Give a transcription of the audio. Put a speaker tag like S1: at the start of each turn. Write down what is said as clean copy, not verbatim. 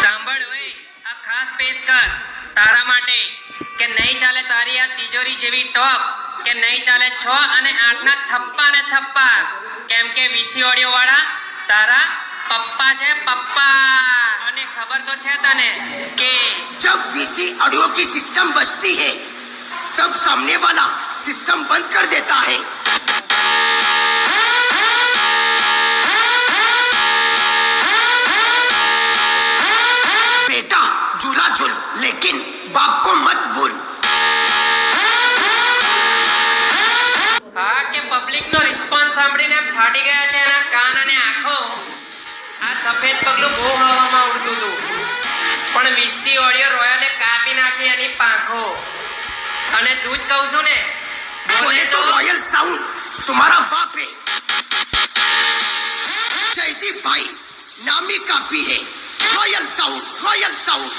S1: સાંભળ વે, આ ખાસ પેશકશ તારા માટે કે નહીં ચાલે તારી આ તિજોરી જેવી ટોપ, કે નહીં ચાલે 6 અને 8 ના થપ્પા ને થપ્પા, કેમ કે વીસી ઓડિયો વાળા તારા પપ્પા છે પપ્પા. અને ખબર તો છે તને કે
S2: जब वीसी ऑडियो की सिस्टम बजती है तब सामने वाला सिस्टम बंद कर देता है. बेटा झूला झूल लेकिन बाप को मत भूल.
S1: હા કે પબ્લિક નો રિસ્પોન્સ સાંભળીને ફાટી ગયા છે એના કાન અને આંખો. આ સફેદ પગલું બહુ હવામાં ઉડતું હતું, પણ વીસી ઓડિયો રોયલે કાપી નાખી એની પાંખો. અને તું જ કહું છું ને,
S2: बोले तो रॉयल साउंड तुम्हारा बाप है. जयदीप भाई नामी कापी है. Royal sound, royal sound.